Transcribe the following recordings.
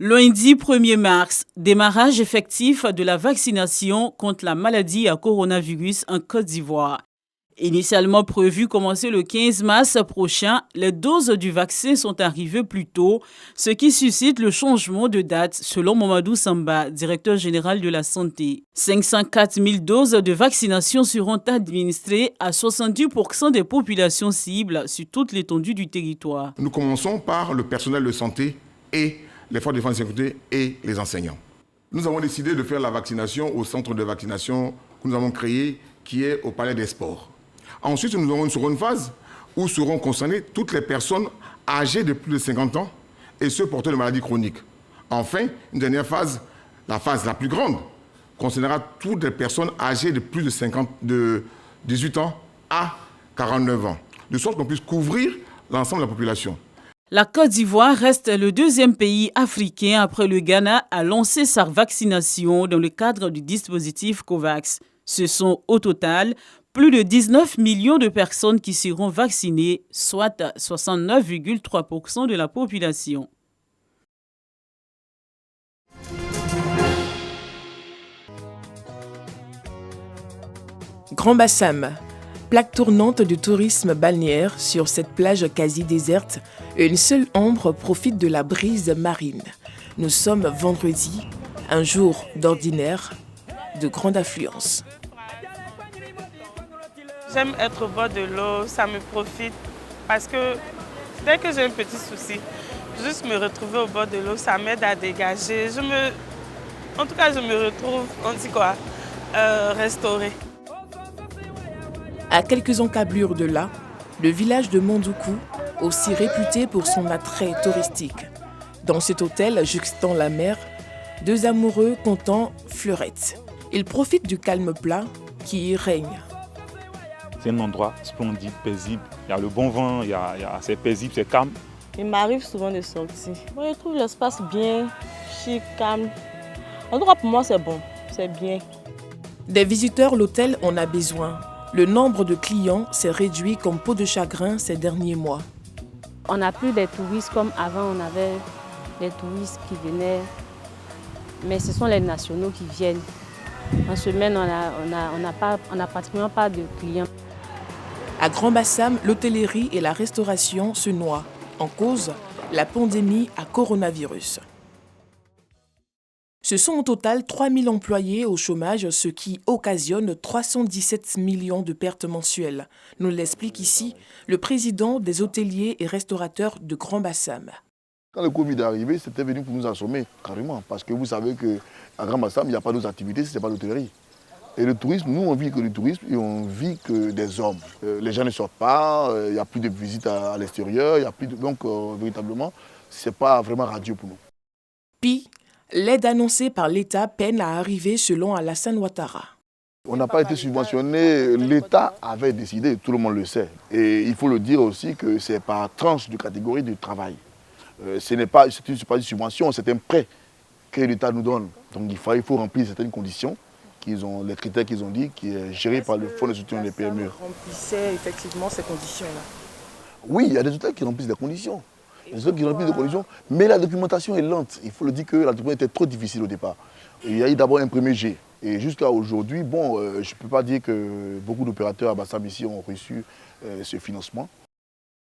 Lundi 1er mars, démarrage effectif de la vaccination contre la maladie à coronavirus en Côte d'Ivoire. Initialement prévu commencer le 15 mars prochain, les doses du vaccin sont arrivées plus tôt, ce qui suscite le changement de date selon Mamadou Samba, directeur général de la santé. 504 000 doses de vaccination seront administrées à 70% des populations cibles sur toute l'étendue du territoire. Nous commençons par le personnel de santé et les forces de défense et de sécurité et les enseignants. Nous avons décidé de faire la vaccination au centre de vaccination que nous avons créé, qui est au Palais des Sports. Ensuite, nous aurons une seconde phase où seront concernées toutes les personnes âgées de plus de 50 ans et ceux porteurs de maladies chroniques. Enfin, une dernière phase, la phase la plus grande, concernera toutes les personnes âgées de plus de 18 ans à 49 ans, de sorte qu'on puisse couvrir l'ensemble de la population. La Côte d'Ivoire reste le deuxième pays africain après le Ghana à lancer sa vaccination dans le cadre du dispositif COVAX. Ce sont au total plus de 19 millions de personnes qui seront vaccinées, soit 69,3% de la population. Grand Bassam, plaque tournante du tourisme balnéaire sur cette plage quasi déserte, une seule ombre profite de la brise marine. Nous sommes vendredi, un jour d'ordinaire, de grande affluence. J'aime être au bord de l'eau, ça me profite parce que dès que j'ai un petit souci, juste me retrouver au bord de l'eau, ça m'aide à dégager. En tout cas, je me retrouve, restaurée. À quelques encablures de là, le village de Mondoukou, aussi réputé pour son attrait touristique. Dans cet hôtel juxtant la mer, deux amoureux comptant fleurettes. Ils profitent du calme plat qui y règne. C'est un endroit splendide, paisible. Il y a le bon vent, c'est paisible, c'est calme. Il m'arrive souvent de sortir. Moi, je trouve l'espace bien, chic, calme. En tout cas, pour moi, c'est bon, c'est bien. Des visiteurs, l'hôtel en a besoin. Le nombre de clients s'est réduit comme peau de chagrin ces derniers mois. On n'a plus des touristes comme avant, on avait des touristes qui venaient, mais ce sont les nationaux qui viennent. En semaine, on n'a pratiquement pas de clients. À Grand Bassam, l'hôtellerie et la restauration se noient. En cause, la pandémie à coronavirus. Ce sont au total 3 000 employés au chômage, ce qui occasionne 317 millions de pertes mensuelles. Nous l'explique ici le président des hôteliers et restaurateurs de Grand Bassam. Quand le Covid est arrivé, c'était venu pour nous assommer carrément. Parce que vous savez qu'à Grand Bassam, il n'y a pas d'autres activités si ce n'est pas l'hôtellerie. Et le tourisme, nous on vit que du tourisme et on vit que des hommes. Les gens ne sortent pas, il n'y a plus de visites à l'extérieur, donc véritablement, ce n'est pas vraiment radieux pour nous. Puis, l'aide annoncée par l'État peine à arriver selon Alassane Ouattara. On n'a pas été subventionné, l'État avait décidé, tout le monde le sait. Et il faut le dire aussi que c'est par tranche de catégorie de travail. Ce n'est pas une subvention, c'est un prêt que l'État nous donne. Donc il faut remplir certaines conditions, les critères qu'ils ont dit, qui est géré par le Fonds de soutien des PME. Remplissait effectivement ces conditions-là? Oui, il y a des hôtels qui remplissent des conditions. Mais la documentation est lente. Il faut le dire que la documentation était trop difficile au départ. Il y a eu d'abord un premier jet. Et jusqu'à aujourd'hui, je ne peux pas dire que beaucoup d'opérateurs à Bassam ici ont reçu ce financement.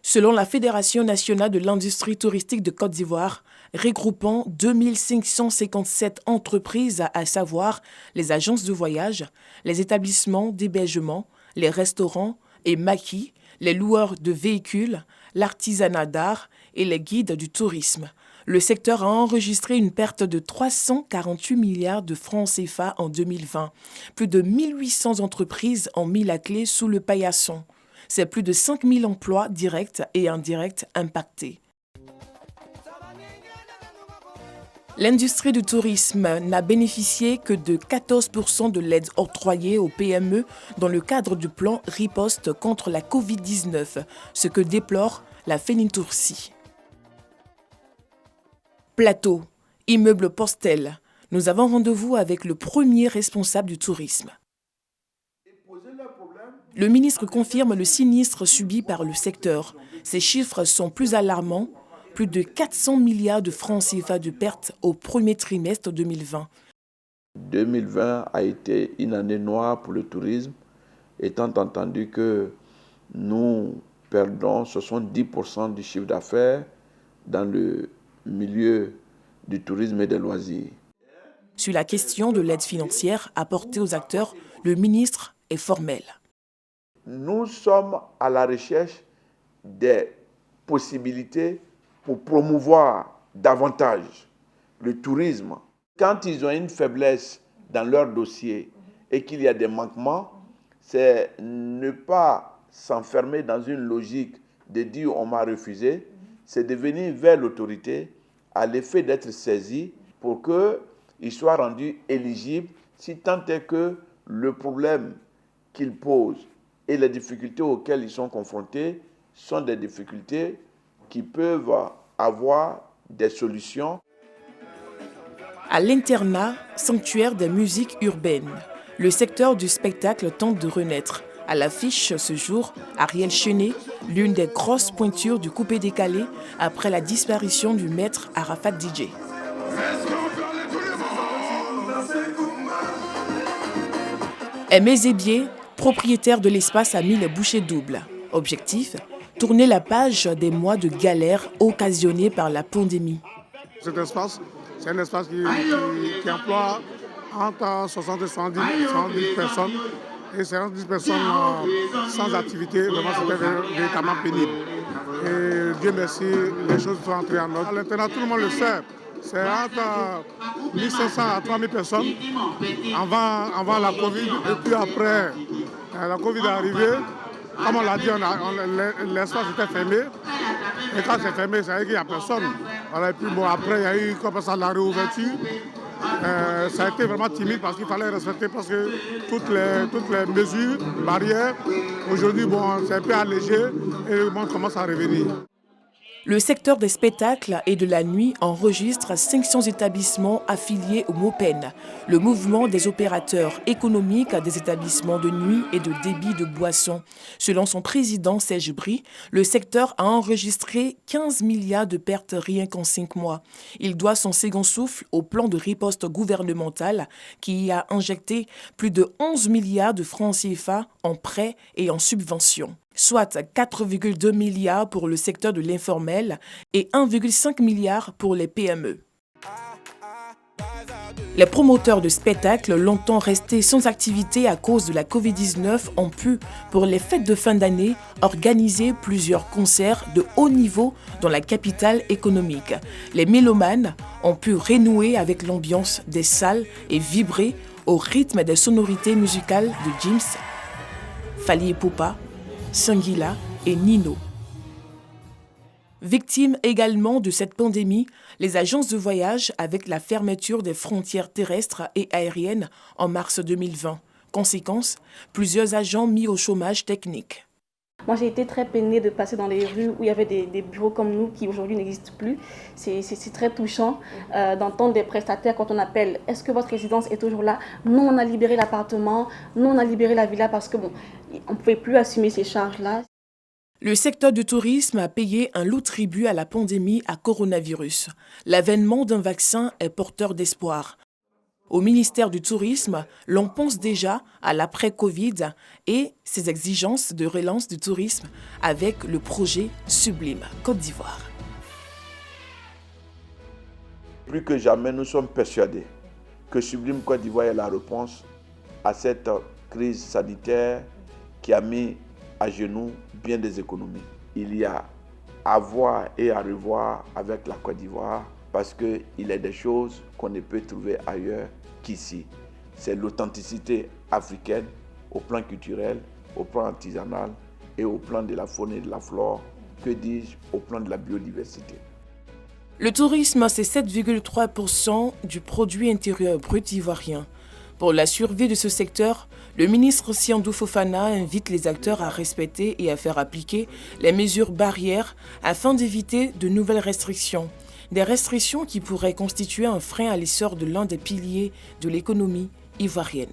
Selon la Fédération nationale de l'industrie touristique de Côte d'Ivoire, regroupant 2557 entreprises, à savoir les agences de voyage, les établissements d'hébergement, les restaurants et maquis, les loueurs de véhicules, l'artisanat d'art et les guides du tourisme. Le secteur a enregistré une perte de 348 milliards de francs CFA en 2020. Plus de 1800 entreprises ont mis la clé sous le paillasson. C'est plus de 5000 emplois directs et indirects impactés. L'industrie du tourisme n'a bénéficié que de 14% de l'aide octroyée aux PME dans le cadre du plan riposte contre la Covid-19, ce que déplore la Fénintoursi. Plateau, immeuble Postel. Nous avons rendez-vous avec le premier responsable du tourisme. Le ministre confirme le sinistre subi par le secteur. Ces chiffres sont plus alarmants. plus de 400 milliards de francs CFA de pertes au premier trimestre 2020. 2020 a été une année noire pour le tourisme, étant entendu que nous perdons 70% du chiffre d'affaires dans le milieu du tourisme et des loisirs. Sur la question de l'aide financière apportée aux acteurs, le ministre est formel. Nous sommes à la recherche des possibilités pour promouvoir davantage le tourisme. Quand ils ont une faiblesse dans leur dossier et qu'il y a des manquements, c'est ne pas s'enfermer dans une logique de dire on m'a refusé, c'est de venir vers l'autorité à l'effet d'être saisi pour qu'il soit rendu éligible si tant est que le problème qu'il pose et les difficultés auxquelles ils sont confrontés sont des difficultés qui peuvent avoir des solutions. À l'internat, sanctuaire des musiques urbaines, le secteur du spectacle tente de renaître. À l'affiche ce jour, Ariel Chenet, l'une des grosses pointures du coupé-décalé après la disparition du maître Arafat DJ. Aimé Zébier, propriétaire de l'espace, a mis les bouchées doubles. Objectif, tourner la page des mois de galère occasionnés par la pandémie. Cet espace, c'est un espace qui emploie entre 60 et 70 personnes. Et 70 personnes sans activité, vraiment c'était véritablement pénible. Et Dieu merci, les choses sont entrées en ordre. À l'internat, tout le monde le sait, c'est entre 1500 à 3000 personnes avant la Covid. Et puis après, la Covid est arrivée. Comme on l'a dit, l'espace était fermé. Et quand c'est fermé, ça veut dire qu'il n'y a personne. Voilà, et puis bon, après, il y a eu comme ça la réouverture. Ça a été vraiment timide parce qu'il fallait respecter parce que toutes les mesures, barrières, aujourd'hui, bon, c'est un peu allégé et le monde commence à revenir. Le secteur des spectacles et de la nuit enregistre 500 établissements affiliés au MOPEN, le mouvement des opérateurs économiques des établissements de nuit et de débit de boissons. Selon son président Serge Brie, le secteur a enregistré 15 milliards de pertes rien qu'en 5 mois. Il doit son second souffle au plan de riposte gouvernemental qui y a injecté plus de 11 milliards de francs CFA en prêts et en subventions, soit 4,2 milliards pour le secteur de l'informel et 1,5 milliard pour les PME. Les promoteurs de spectacles, longtemps restés sans activité à cause de la Covid-19, ont pu, pour les fêtes de fin d'année, organiser plusieurs concerts de haut niveau dans la capitale économique. Les mélomanes ont pu renouer avec l'ambiance des salles et vibrer au rythme des sonorités musicales de Gims, Fally Ipupa, Sanguila et Nino. Victimes également de cette pandémie, les agences de voyage avec la fermeture des frontières terrestres et aériennes en mars 2020. Conséquence, plusieurs agents mis au chômage technique. Moi, j'ai été très peinée de passer dans les rues où il y avait des bureaux comme nous qui aujourd'hui n'existent plus. C'est très touchant d'entendre des prestataires quand on appelle « Est-ce que votre résidence est toujours là ?» Non, on a libéré l'appartement, non, on a libéré la villa parce que bon, on ne pouvait plus assumer ces charges-là. Le secteur du tourisme a payé un lourd tribut à la pandémie à coronavirus. L'avènement d'un vaccin est porteur d'espoir. Au ministère du Tourisme, l'on pense déjà à l'après-Covid et ses exigences de relance du tourisme avec le projet Sublime Côte d'Ivoire. Plus que jamais, nous sommes persuadés que Sublime Côte d'Ivoire est la réponse à cette crise sanitaire qui a mis à genoux bien des économies. Il y a à voir et à revoir avec la Côte d'Ivoire parce qu'il y a des choses qu'on ne peut trouver ailleurs qu'ici. C'est l'authenticité africaine au plan culturel, au plan artisanal et au plan de la faune et de la flore, que dis-je, au plan de la biodiversité. Le tourisme, c'est 7,3% du produit intérieur brut ivoirien. Pour la survie de ce secteur, le ministre Siandou Fofana invite les acteurs à respecter et à faire appliquer les mesures barrières afin d'éviter de nouvelles restrictions. Des restrictions qui pourraient constituer un frein à l'essor de l'un des piliers de l'économie ivoirienne.